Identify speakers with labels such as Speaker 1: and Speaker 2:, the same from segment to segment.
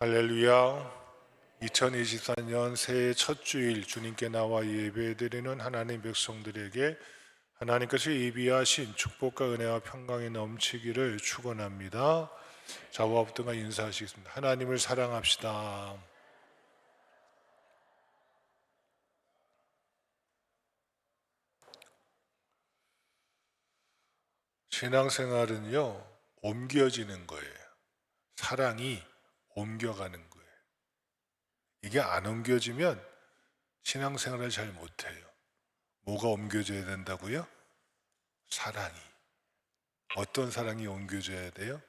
Speaker 1: 할렐루야. 2024년 새해 첫 주일 주님께 나와 예배드리는 하나님 백성들에게 하나님께서 예비하신 축복과 은혜와 평강이 넘치기를 축원합니다. 좌우와 붙들과 인사하시겠습니다. 하나님을 사랑합시다. 신앙생활은요, 옮겨지는 거예요. 사랑이 옮겨가는 거예요. 이게 안 옮겨지면 신앙생활을 잘 못해요. 뭐가 옮겨져야 된다고요? 사랑이. 어떤 사랑이 옮겨져야 돼요?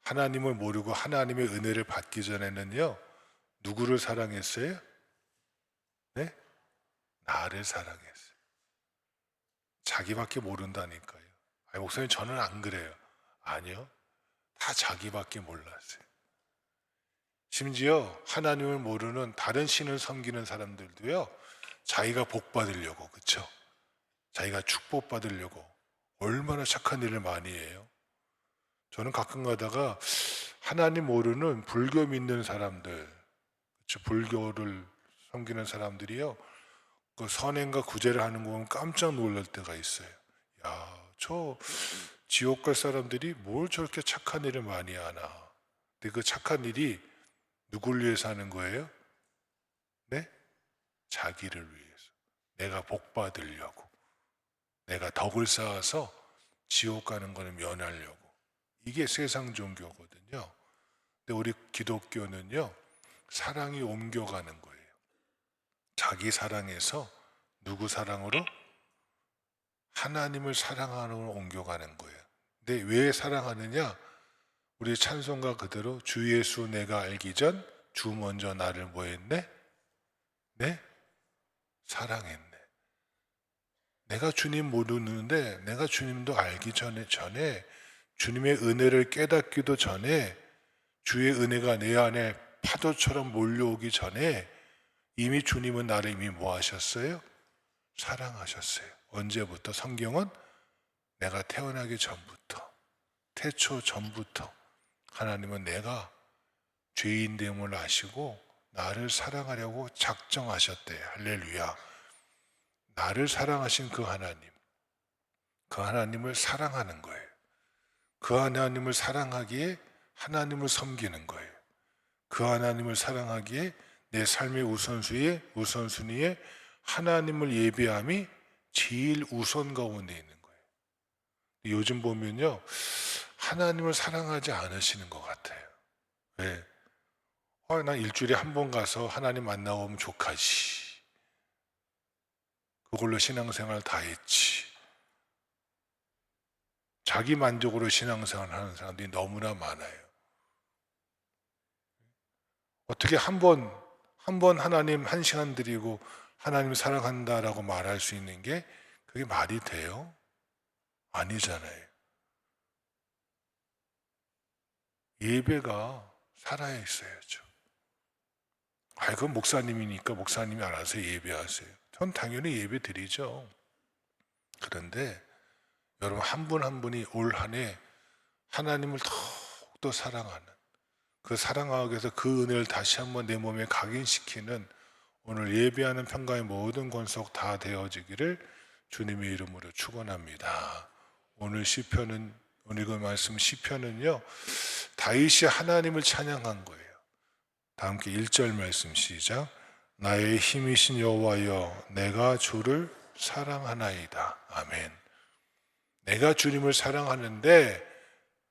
Speaker 1: 하나님을 모르고 하나님의 은혜를 받기 전에는요, 누구를 사랑했어요? 네? 나를 사랑했어요. 자기밖에 모른다니까요. 아니, 목사님 저는 안 그래요. 아니요. 다 자기밖에 몰랐어요. 심지어 하나님을 모르는 다른 신을 섬기는 사람들도요, 자기가 복 받으려고, 그쵸? 자기가 축복 받으려고 얼마나 착한 일을 많이 해요. 저는 가끔 가다가 하나님 모르는 불교 믿는 사람들, 그쵸? 불교를 섬기는 사람들이요, 그 선행과 구제를 하는 거 보면 깜짝 놀랄 때가 있어요. 야, 저 지옥 갈 사람들이 뭘 저렇게 착한 일을 많이 하나. 근데 그 착한 일이 누굴 위해서 하는 거예요? 네? 자기를 위해서. 내가 복 받으려고. 내가 덕을 쌓아서 지옥 가는 거는 면하려고. 이게 세상 종교거든요. 근데 우리 기독교는요, 사랑이 옮겨가는 거예요. 자기 사랑에서 누구 사랑으로? 하나님을 사랑하는 옮겨가는 거예요. 근데 왜 사랑하느냐? 우리 찬송가 그대로 주 예수 내가 알기 전 주 먼저 나를 뭐 했네? 네? 사랑했네. 내가 주님 모르는데 내가 주님도 알기 전에 주님의 은혜를 깨닫기도 전에 주의 은혜가 내 안에 파도처럼 몰려오기 전에 이미 주님은 나를 이미 뭐 하셨어요? 사랑하셨어요. 언제부터? 성경은 내가 태어나기 전부터, 태초 전부터 하나님은 내가 죄인됨을 아시고 나를 사랑하려고 작정하셨대요. 할렐루야. 나를 사랑하신 그 하나님을 사랑하는 거예요. 그 하나님을 사랑하기에 하나님을 섬기는 거예요. 그 하나님을 사랑하기에 내 삶의 우선순위에 하나님을 예배함이 제일 우선 가운데 있는 거예요. 요즘 보면요, 하나님을 사랑하지 않으시는 것 같아요. 왜? 난 일주일에 한 번 가서 하나님 만나고 오면 족하지. 그걸로 신앙생활 다 했지. 자기 만족으로 신앙생활 하는 사람들이 너무나 많아요. 어떻게 한 번 하나님 한 시간 드리고 하나님 사랑한다라고 말할 수 있는 게 그게 말이 돼요? 아니잖아요. 예배가 살아야 있어야죠. 그건 목사님이니까 목사님이 알아서 예배하세요. 전 당연히 예배 드리죠. 그런데 여러분 한 분 한 분이 올 한 해 하나님을 더욱더 사랑하는, 그 사랑하기 위해서 그 은혜를 다시 한번 내 몸에 각인시키는 오늘 예배하는 평강의 모든 권속 다 되어지기를 주님의 이름으로 축원합니다. 오늘 시편은, 오늘 그 말씀 시편은요, 다윗이 하나님을 찬양한 거예요. 다 함께 1절 말씀 시작. 나의 힘이신 여호와여 내가 주를 사랑하나이다. 아멘. 내가 주님을 사랑하는데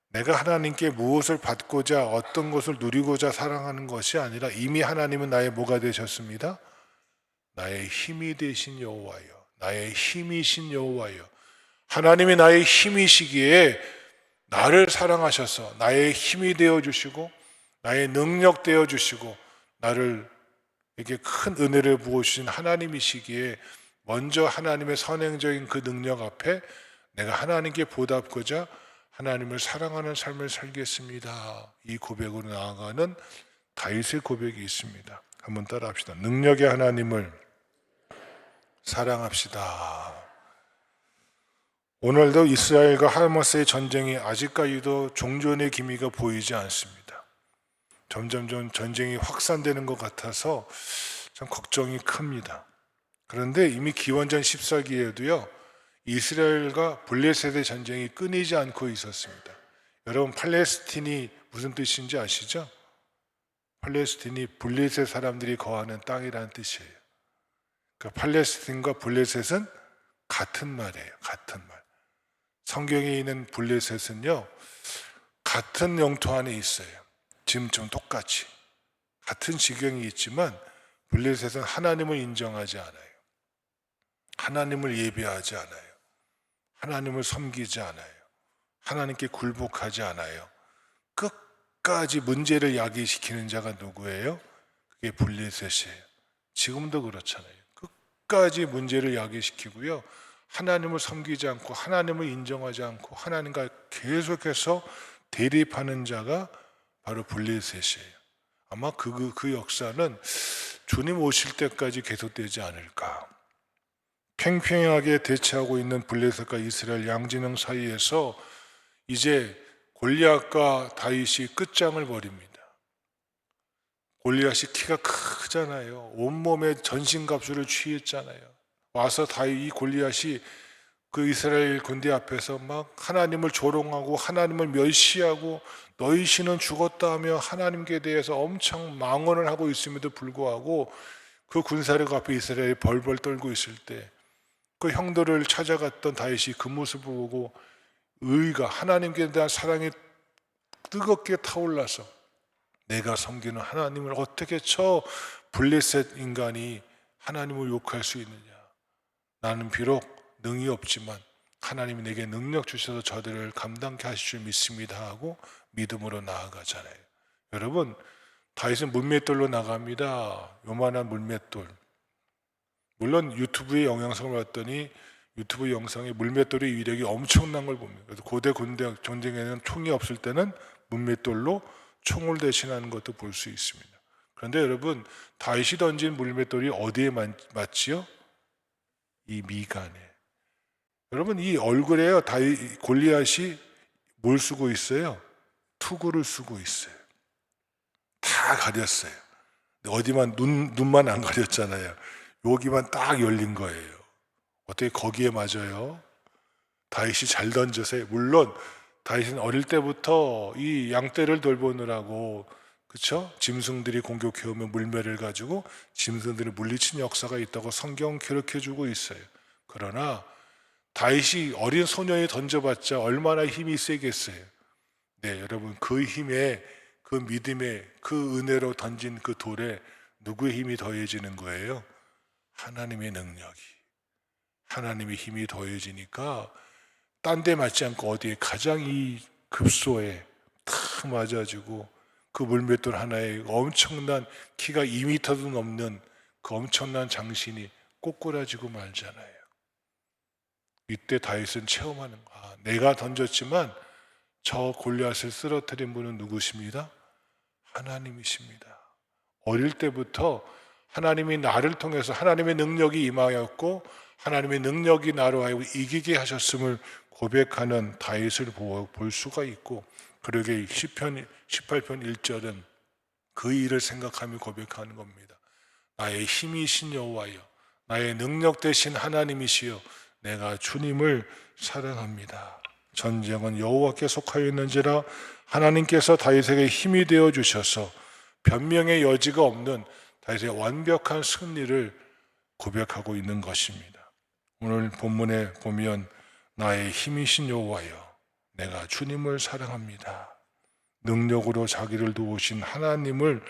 Speaker 1: 내가 하나님께 무엇을 받고자 어떤 것을 누리고자 사랑하는 것이 아니라 이미 하나님은 나의 뭐가 되셨습니다. 나의 힘이 되신 여호와여, 나의 힘이신 여호와여. 하나님이 나의 힘이시기에 나를 사랑하셔서 나의 힘이 되어주시고 나의 능력 되어주시고 나를 이렇게 큰 은혜를 부어주신 하나님이시기에 먼저 하나님의 선행적인 그 능력 앞에 내가 하나님께 보답고자 하나님을 사랑하는 삶을 살겠습니다. 이 고백으로 나아가는 다윗의 고백이 있습니다. 한번 따라합시다. 능력의 하나님을 사랑합시다. 오늘도 이스라엘과 하마스의 전쟁이 아직까지도 종전의 기미가 보이지 않습니다. 점점점 전쟁이 확산되는 것 같아서 참 걱정이 큽니다. 그런데 이미 기원전 14기에도요 이스라엘과 블레셋의 전쟁이 끊이지 않고 있었습니다. 여러분 팔레스틴이 무슨 뜻인지 아시죠? 팔레스틴이 블레셋 사람들이 거하는 땅이라는 뜻이에요. 그러니까 팔레스틴과 블레셋은 같은 말이에요. 같은 말. 성경에 있는 블레셋은요 같은 영토 안에 있어요. 지금처럼 똑같이 같은 지경이 있지만 블레셋은 하나님을 인정하지 않아요. 하나님을 예배하지 않아요. 하나님을 섬기지 않아요. 하나님께 굴복하지 않아요. 끝까지 문제를 야기시키는 자가 누구예요? 그게 블레셋이에요. 지금도 그렇잖아요. 끝까지 문제를 야기시키고요. 하나님을 섬기지 않고 하나님을 인정하지 않고 하나님과 계속해서 대립하는 자가 바로 블레셋이에요. 아마 그 역사는 주님 오실 때까지 계속되지 않을까. 팽팽하게 대치하고 있는 블레셋과 이스라엘 양진영 사이에서 이제 골리앗과 다윗이 끝장을 벌입니다. 골리앗이 키가 크잖아요. 온몸에 전신갑주를 취했잖아요. 와서 다윗 이 골리앗이 그 이스라엘 군대 앞에서 막 하나님을 조롱하고 하나님을 멸시하고 너희 신은 죽었다 하며 하나님께 대해서 엄청 망언을 하고 있음에도 불구하고 그 군사력 앞에 이스라엘이 벌벌 떨고 있을 때 그 형들을 찾아갔던 다윗이 그 모습을 보고 의가 하나님께 대한 사랑이 뜨겁게 타올라서 내가 섬기는 하나님을 어떻게 저 블레셋 인간이 하나님을 욕할 수 있느냐. 나는 비록 능이 없지만 하나님이 내게 능력 주셔서 저들을 감당케 하실 줄 믿습니다 하고 믿음으로 나아가잖아요. 여러분 다윗은 물맷돌로 나갑니다. 요만한 물맷돌. 물론 유튜브에 영상을 봤더니 유튜브 영상에 물맷돌의 위력이 엄청난 걸 봅니다. 그래서 고대 군대 전쟁에는 총이 없을 때는 물맷돌로 총을 대신하는 것도 볼 수 있습니다. 그런데 여러분 다윗이 던진 물맷돌이 어디에 맞지요? 이 미간에. 여러분 이 얼굴에요 다윗 골리앗이 뭘 쓰고 있어요? 투구를 쓰고 있어요. 다 가렸어요. 어디만 눈만 안 가렸잖아요. 여기만 딱 열린 거예요. 어떻게 거기에 맞아요? 다윗이 잘 던져서 물론 다윗은 어릴 때부터 이 양떼를 돌보느라고 그렇죠? 짐승들이 공격해 오면 물매를 가지고 짐승들을 물리친 역사가 있다고 성경 기록해주고 있어요. 그러나 다윗이 어린 소년이 던져봤자 얼마나 힘이 세겠어요. 네, 여러분 그 힘에 그 믿음에 그 은혜로 던진 그 돌에 누구의 힘이 더해지는 거예요? 하나님의 능력이. 하나님의 힘이 더해지니까 딴 데 맞지 않고 어디에 가장 이 급소에 탁 맞아지고 그 물맷돌 하나에 엄청난 키가 2m도 넘는 그 엄청난 장신이 꼬꾸라지고 말잖아요. 이때 다윗은 체험하는 거야. 내가 던졌지만 저 골리앗을 쓰러뜨린 분은 누구십니다? 하나님이십니다. 어릴 때부터 하나님이 나를 통해서 하나님의 능력이 임하였고 하나님의 능력이 나로 하여금 이기게 하셨음을 고백하는 다윗을 볼 수가 있고 그러게 시편 18편 1절은 그 일을 생각하며 고백하는 겁니다. 나의 힘이신 여호와여 나의 능력 되신 하나님이시여 내가 주님을 사랑합니다. 전쟁은 여호와께 속하여 있는지라 하나님께서 다윗에게 힘이 되어 주셔서 변명의 여지가 없는 다윗의 완벽한 승리를 고백하고 있는 것입니다. 오늘 본문에 보면 나의 힘이신 여호와여 내가 주님을 사랑합니다. 능력으로 자기를 도우신 하나님을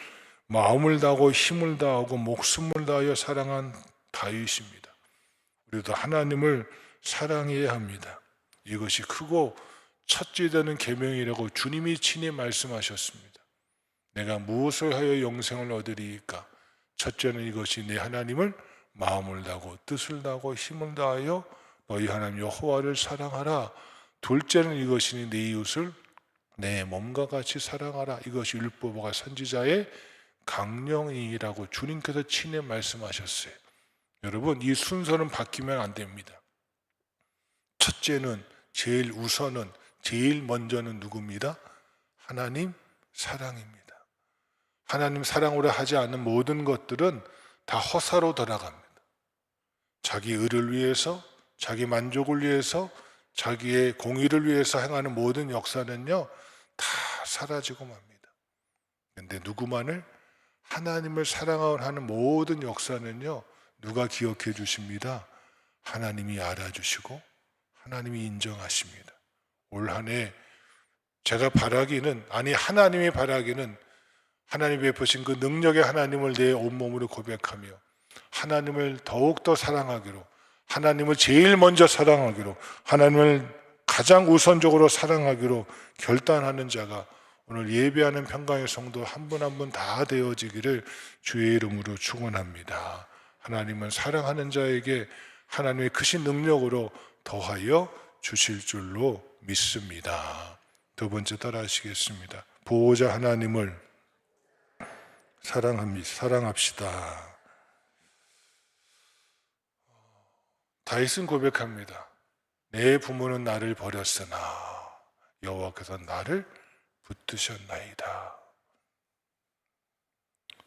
Speaker 1: 마음을 다하고 힘을 다하고 목숨을 다하여 사랑한 다윗입니다. 우리도 하나님을 사랑해야 합니다. 이것이 크고 첫째 되는 계명이라고 주님이 친히 말씀하셨습니다. 내가 무엇을 하여 영생을 얻으리이까? 첫째는 이것이 내 하나님을 마음을 다하고 뜻을 다하고 힘을 다하여 너희 하나님 여호와를 사랑하라. 둘째는 이것이니 내 이웃을 내 몸과 같이 사랑하라. 이것이 율법과 선지자의 강령이라고 주님께서 친히 말씀하셨어요. 여러분 이 순서는 바뀌면 안 됩니다. 첫째는 제일 우선은 제일 먼저는 누구입니다? 하나님 사랑입니다. 하나님 사랑으로 하지 않는 모든 것들은 다 허사로 돌아갑니다. 자기 의를 위해서, 자기 만족을 위해서, 자기의 공의를 위해서 행하는 모든 역사는요, 다 사라지고 맙니다. 근데 누구만을 하나님을 사랑하는 모든 역사는요, 누가 기억해 주십니다. 하나님이 알아주시고 하나님이 인정하십니다. 올 한 해 제가 바라기는, 아니 하나님이 바라기는, 하나님이 베푸신 그 능력의 하나님을 내 온몸으로 고백하며 하나님을 더욱더 사랑하기로, 하나님을 제일 먼저 사랑하기로, 하나님을 가장 우선적으로 사랑하기로 결단하는 자가 오늘 예배하는 평강의 성도 한 분 한 분 다 되어지기를 주의 이름으로 축원합니다. 하나님은 사랑하는 자에게 하나님의 크신 능력으로 더하여 주실 줄로 믿습니다. 두 번째 따라 하시겠습니다. 보호자 하나님을 사랑합시다. 다윗은 고백합니다. 내 부모는 나를 버렸으나 여호와께서 나를 붙드셨나이다.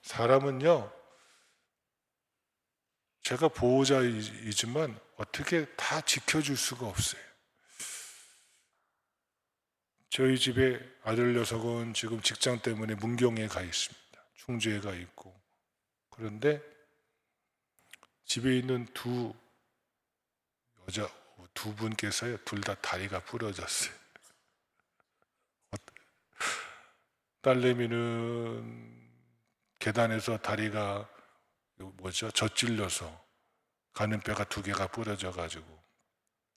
Speaker 1: 사람은요, 제가 보호자이지만 어떻게 다 지켜줄 수가 없어요. 저희 집에 아들 녀석은 지금 직장 때문에 문경에 가 있습니다. 충주에 가 있고. 그런데 집에 있는 두 분께서요, 둘 다 다리가 부러졌어요. 딸내미는 계단에서 다리가 젖질려서 가는 뼈가 두 개가 부러져가지고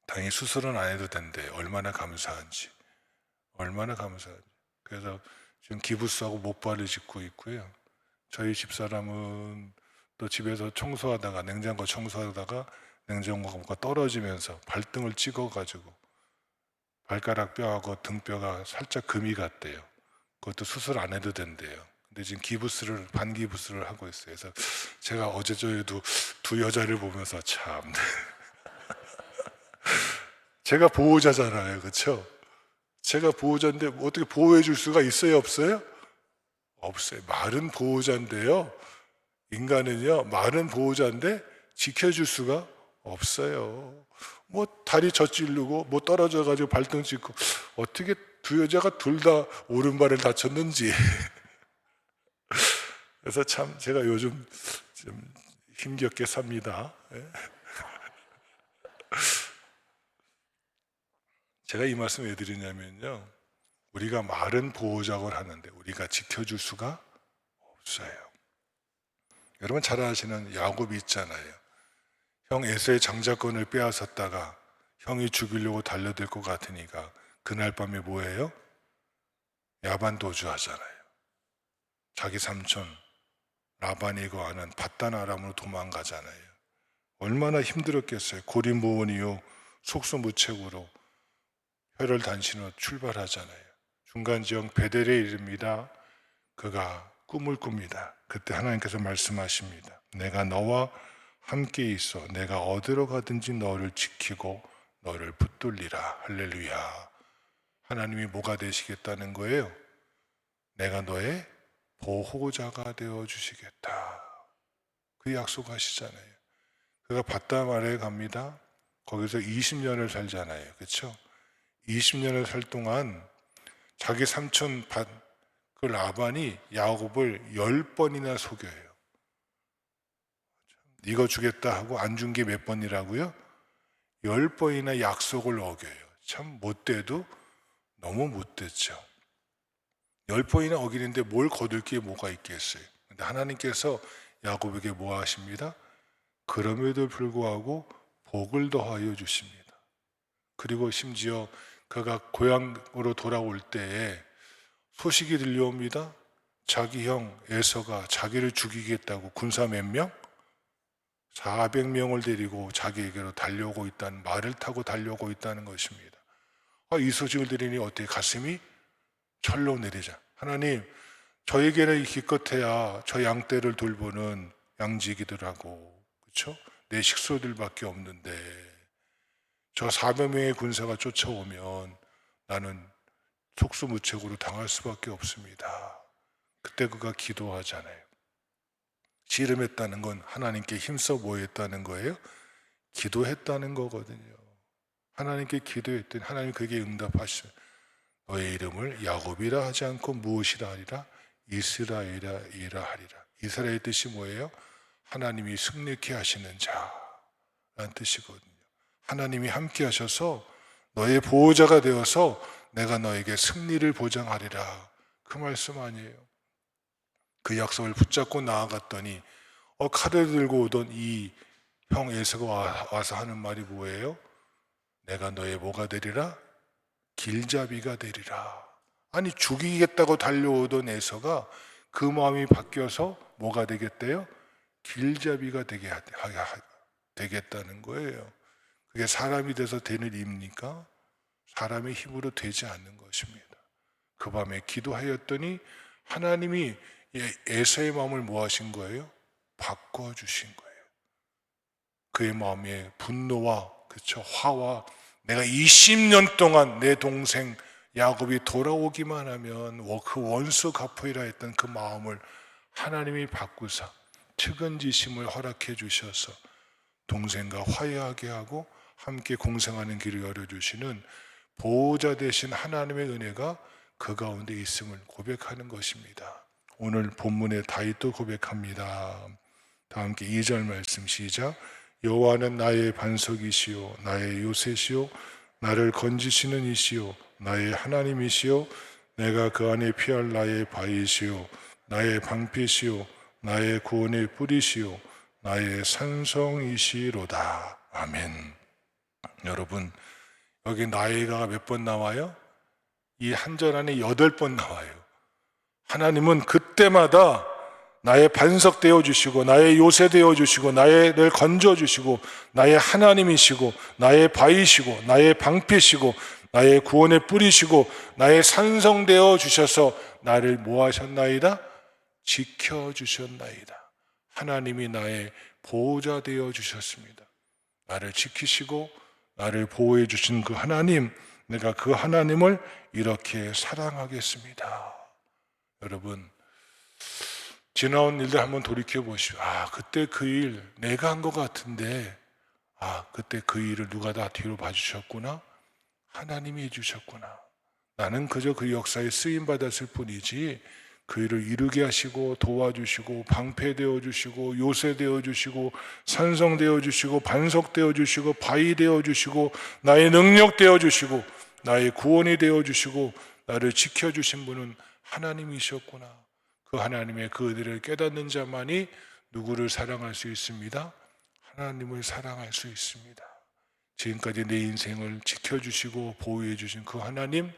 Speaker 1: 다행히 수술은 안 해도 된대. 얼마나 감사한지. 그래서 지금 기부스하고 목발을 짚고 있고요. 저희 집사람은 또 집에서 냉장고 청소하다가 냉장고가 떨어지면서 발등을 찍어가지고 발가락 뼈하고 등뼈가 살짝 금이 갔대요. 그것도 수술 안 해도 된대요. 근데 지금 반기부스를 하고 있어요. 그래서 제가 어제 저에도 두 여자를 보면서 참 제가 보호자잖아요, 그렇죠? 제가 보호자인데 어떻게 보호해 줄 수가 있어요, 없어요? 없어요. 말은 보호자인데요, 인간은요 말은 보호자인데 지켜줄 수가 없어요. 뭐 다리 젖질르고 뭐 떨어져가지고 발등 찍고, 어떻게 두 여자가 둘 다 오른발을 다쳤는지. 그래서 참 제가 요즘 좀 힘겹게 삽니다. 제가 이 말씀 왜 드리냐면요, 우리가 말은 보호작을 하는데 우리가 지켜줄 수가 없어요. 여러분 잘 아시는 야곱이 있잖아요. 형 에서의 장자권을 빼앗았다가 형이 죽이려고 달려들 것 같으니까 그날 밤에 뭐예요? 야반 도주하잖아요. 자기 삼촌 라반이 거하는 밧단 아람으로 도망가잖아요. 얼마나 힘들었겠어요. 고린보온이요 속수무책으로 혈혈단신으로 출발하잖아요. 중간 지역 베델에 이릅니다. 그가 꿈을 꿉니다. 그때 하나님께서 말씀하십니다. 내가 너와 함께 있어 내가 어디로 가든지 너를 지키고 너를 붙들리라. 할렐루야. 하나님이 뭐가 되시겠다는 거예요? 내가 너의 보호자가 되어 주시겠다. 그 약속하시잖아요. 그가 밧담 아래에 갑니다. 거기서 20년을 살잖아요. 그렇죠? 20년을 살 동안 자기 삼촌 그 라반이 야곱을 10번이나 속여요. 이거 주겠다 하고 안 준 게 몇 번이라고요? 10번이나 약속을 어겨요. 참 못돼도 너무 못됐죠. 10번이나 어기는데 뭘 거둘 게 뭐가 있겠어요. 근데 하나님께서 야곱에게 뭐 하십니다? 그럼에도 불구하고 복을 더하여 주십니다. 그리고 심지어 그가 고향으로 돌아올 때에 소식이 들려옵니다. 자기 형 에서가 자기를 죽이겠다고 군사 몇 명? 400명을 데리고 자기에게로 달려오고 있다는, 말을 타고 달려오고 있다는 것입니다. 이 소식을 들으니 어떻게 가슴이 철로 내리자. 하나님, 저에게는 기껏해야 저 양떼를 돌보는 양지기들하고, 그렇죠? 내 식소들밖에 없는데 저 400명의 군사가 쫓아오면 나는 속수무책으로 당할 수밖에 없습니다. 그때 그가 기도하잖아요. 씨름했다는 건 하나님께 힘써 뭐 했다는 거예요? 기도했다는 거거든요. 하나님께 기도했더니 하나님 그에게 응답하시면 너의 이름을 야곱이라 하지 않고 무엇이라 하리라? 이스라엘이라 하리라. 이스라엘의 뜻이 뭐예요? 하나님이 승리케 하시는 자라는 뜻이거든요. 하나님이 함께 하셔서 너의 보호자가 되어서 내가 너에게 승리를 보장하리라. 그 말씀 아니에요. 그 약속을 붙잡고 나아갔더니 칼을 들고 오던 이 형 에서가 와서 하는 말이 뭐예요? 내가 너의 뭐가 되리라? 길잡이가 되리라. 아니 죽이겠다고 달려오던 에서가 그 마음이 바뀌어서 뭐가 되겠대요? 길잡이가 되겠다는 거예요. 그게 사람이 돼서 되는 일입니까? 사람의 힘으로 되지 않는 것입니다. 그 밤에 기도하였더니 하나님이 에서의 마음을 뭐 하신 거예요? 바꿔주신 거예요. 그의 마음에 분노와 화와 내가 20년 동안 내 동생 야곱이 돌아오기만 하면 그 원수 갚으리라 했던 그 마음을 하나님이 바꾸사 측은지심을 허락해 주셔서 동생과 화해하게 하고 함께 공생하는 길을 열어주시는 보호자 되신 하나님의 은혜가 그 가운데 있음을 고백하는 것입니다. 오늘 본문의 다윗도 고백합니다. 다 함께 2절 말씀 시작. 여호와는 나의 반석이시요 나의 요새시요 나를 건지시는 이시요 나의 하나님이시요 내가 그 안에 피할 나의 바위시요 나의 방패시요 나의 구원의 뿌리시요 나의 산성이시로다. 아멘. 여러분 여기 나의가 몇 번 나와요? 이 한 절 안에 8번 나와요. 하나님은 그때마다 나의 반석 되어주시고 나의 요새 되어주시고 나를 건져주시고 나의 하나님이시고 나의 바위시고 나의 방패시고 나의 구원의 뿌리시고 나의 산성 되어주셔서 나를 뭐 하셨나이다? 지켜주셨나이다. 하나님이 나의 보호자 되어주셨습니다. 나를 지키시고 나를 보호해 주신 그 하나님, 내가 그 하나님을 이렇게 사랑하겠습니다. 여러분 지나온 일들 한번 돌이켜 보시오. 그때 그 일 내가 한 것 같은데 그때 그 일을 누가 다 뒤로 봐주셨구나. 하나님이 해주셨구나. 나는 그저 그 역사에 쓰임받았을 뿐이지 그 일을 이루게 하시고 도와주시고 방패되어 주시고 요새되어 주시고 산성되어 주시고 반석되어 주시고 바위되어 주시고 나의 능력되어 주시고 나의 구원이 되어 주시고 나를 지켜주신 분은 하나님이셨구나. 그 하나님의 그 은혜를 깨닫는 자만이 누구를 사랑할 수 있습니다? 하나님을 사랑할 수 있습니다. 지금까지 내 인생을 지켜주시고 보호해 주신 그 하나님,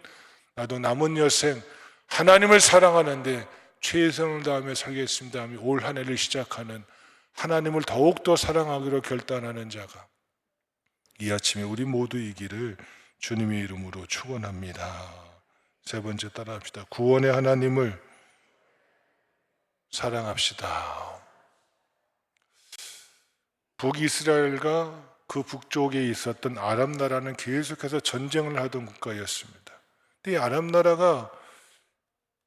Speaker 1: 나도 남은 여생 하나님을 사랑하는데 최선을 다하며 살겠습니다 하며 올 한 해를 시작하는 하나님을 더욱더 사랑하기로 결단하는 자가 이 아침에 우리 모두이기를 주님의 이름으로 축원합니다. 세 번째 따라합시다. 구원의 하나님을 사랑합시다. 북이스라엘과 그 북쪽에 있었던 아람 나라는 계속해서 전쟁을 하던 국가였습니다. 근데 이 아람 나라가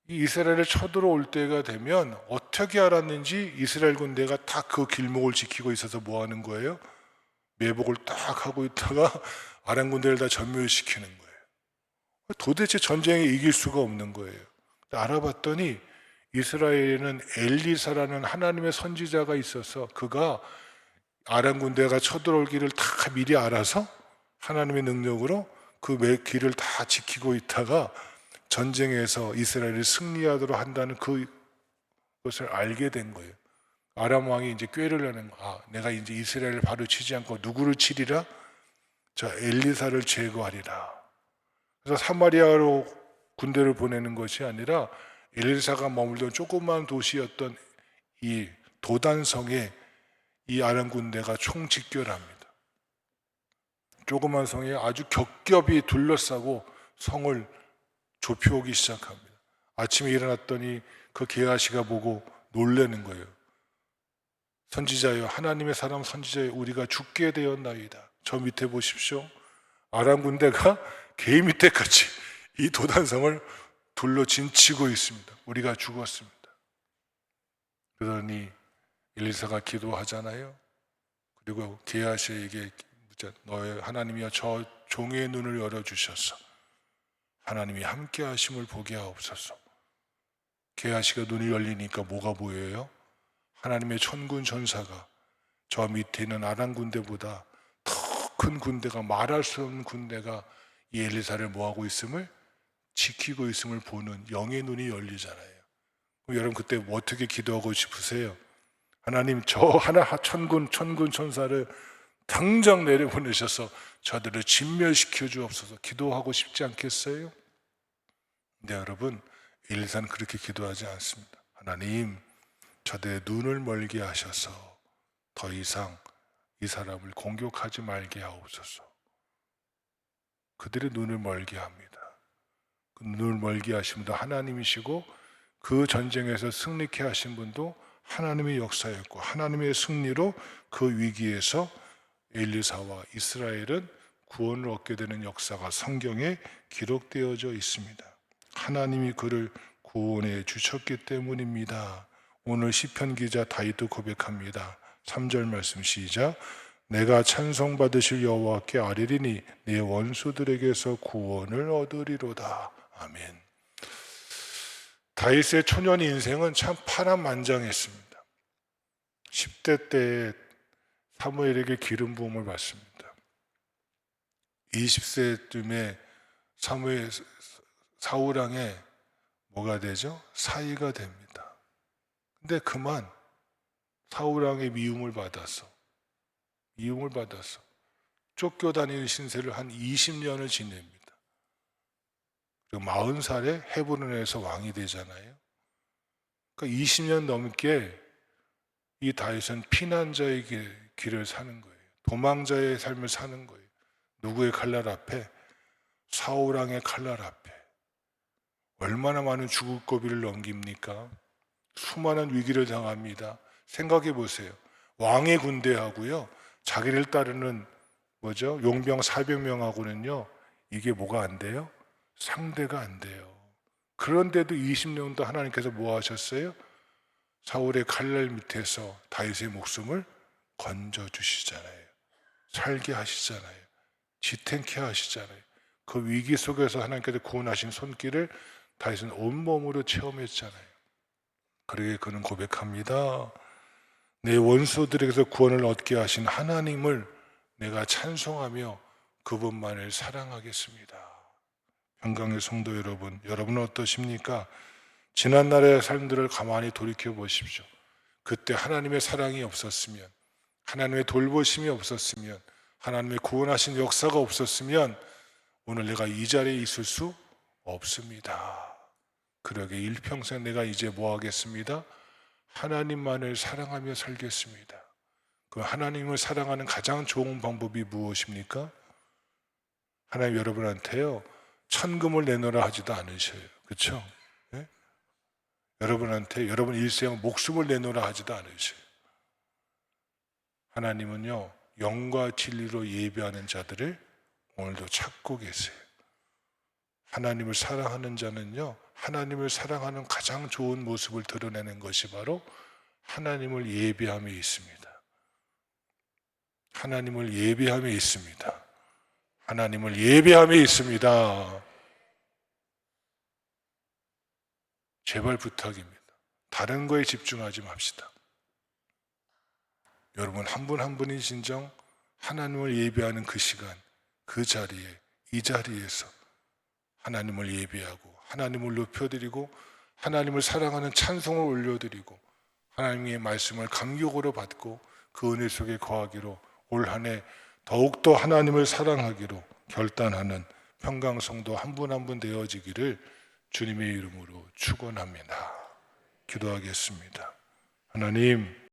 Speaker 1: 이 이스라엘을 쳐들어올 때가 되면 어떻게 알았는지 이스라엘 군대가 딱 그 길목을 지키고 있어서 뭐 하는 거예요? 매복을 딱 하고 있다가 아람 군대를 다 전멸시키는 거예요. 도대체 전쟁에 이길 수가 없는 거예요. 알아봤더니 이스라엘에는 엘리사라는 하나님의 선지자가 있어서 그가 아람 군대가 쳐들어올 길을 다 미리 알아서 하나님의 능력으로 그 길을 다 지키고 있다가 전쟁에서 이스라엘이 승리하도록 한다는 그것을 알게 된 거예요. 아람 왕이 이제 꾀를 내는 내가 이제 이스라엘을 바로 치지 않고 누구를 치리라? 저 엘리사를 제거하리라. 그래서 사마리아로 군대를 보내는 것이 아니라 엘리사가 머물던 조그마한 도시였던 이 도단성에 이 아람 군대가 총집결합니다. 조그만 성에 아주 겹겹이 둘러싸고 성을 좁혀오기 시작합니다. 아침에 일어났더니 그 게하시가 보고 놀라는 거예요. 선지자여, 하나님의 사람 선지자여, 우리가 죽게 되었나이다. 저 밑에 보십시오. 아람 군대가 개 밑에까지 이 도단성을 둘러 진치고 있습니다. 우리가 죽었습니다. 그러니 엘리사가 기도하잖아요. 그리고 게하시에게 너의 하나님이여 저 종의 눈을 열어주셔서 하나님이 함께 하심을 보게 하옵소서. 게하시가 눈이 열리니까 뭐가 보여요? 하나님의 천군 전사가 저 밑에 있는 아람 군대보다 더 큰 군대가, 말할 수 없는 군대가 이 엘리사를 뭐하고 있음을, 지키고 있음을 보는 영의 눈이 열리잖아요. 그럼 여러분 그때 뭐 어떻게 기도하고 싶으세요? 하나님 저 천군 천사를 당장 내려보내셔서 저들을 진멸시켜 주옵소서 기도하고 싶지 않겠어요? 근데 여러분 엘리사는 그렇게 기도하지 않습니다. 하나님 저들의 눈을 멀게 하셔서 더 이상 이 사람을 공격하지 말게 하옵소서. 그들의 눈을 멀게 합니다. 그 눈을 멀게 하신 분도 하나님이시고 그 전쟁에서 승리케 하신 분도 하나님의 역사였고 하나님의 승리로 그 위기에서 엘리사와 이스라엘은 구원을 얻게 되는 역사가 성경에 기록되어져 있습니다. 하나님이 그를 구원해 주셨기 때문입니다. 오늘 시편 기자 다윗도 고백합니다. 3절 말씀 시작. 내가 찬송받으실 여호와께 아뢰리니 내 원수들에게서 구원을 얻으리로다. 아멘. 다윗의 초년 인생은 참 파란만장했습니다. 10대 때에 사무엘에게 기름 부음을 받습니다. 20세쯤에 사울 왕에 뭐가 되죠? 사위가 됩니다. 근데 그만 사울 왕의 미움을 받아서 쫓겨다니는 신세를 한 20년을 지냅니다. 그리고 40살에 헤브론에서 왕이 되잖아요. 그러니까 20년 넘게 이 다윗은 피난자의 길을 사는 거예요. 도망자의 삶을 사는 거예요. 누구의 칼날 앞에? 사울 왕의 칼날 앞에. 얼마나 많은 죽을 고비를 넘깁니까? 수많은 위기를 당합니다. 생각해 보세요. 왕의 군대하고요, 자기를 따르는 용병 400명하고는요, 이게 뭐가 안 돼요? 상대가 안 돼요. 그런데도 20년도 하나님께서 뭐 하셨어요? 사울의 칼날 밑에서 다윗의 목숨을 건져주시잖아요. 살게 하시잖아요. 지탱케 하시잖아요. 그 위기 속에서 하나님께서 구원하신 손길을 다윗은 온몸으로 체험했잖아요. 그러기에 그는 고백합니다. 내 원수들에게서 구원을 얻게 하신 하나님을 내가 찬송하며 그분만을 사랑하겠습니다. 평강의 성도 여러분, 여러분은 어떠십니까? 지난날의 삶들을 가만히 돌이켜 보십시오. 그때 하나님의 사랑이 없었으면, 하나님의 돌보심이 없었으면, 하나님의 구원하신 역사가 없었으면 오늘 내가 이 자리에 있을 수 없습니다. 그러게 일평생 내가 이제 뭐 하겠습니다? 하나님만을 사랑하며 살겠습니다. 그 하나님을 사랑하는 가장 좋은 방법이 무엇입니까? 하나님 여러분한테요, 천금을 내놓으라 하지도 않으셔요. 그렇죠? 네? 여러분한테 여러분 일생 목숨을 내놓으라 하지도 않으셔요. 하나님은요, 영과 진리로 예배하는 자들을 오늘도 찾고 계세요. 하나님을 사랑하는 자는요, 하나님을 사랑하는 가장 좋은 모습을 드러내는 것이 바로 하나님을 예배함에 있습니다. 하나님을 예배함에 있습니다. 하나님을 예배함에 있습니다. 제발 부탁입니다. 다른 거에 집중하지 맙시다. 여러분 한 분 한 분이 진정 하나님을 예배하는 그 시간, 그 자리에, 이 자리에서 하나님을 예배하고 하나님을 높여드리고 하나님을 사랑하는 찬송을 올려드리고 하나님의 말씀을 감격으로 받고 그 은혜 속에 거하기로 올 한 해 더욱더 하나님을 사랑하기로 결단하는 평강성도 한 분 한 분 되어지기를 주님의 이름으로 축원합니다. 기도하겠습니다. 하나님,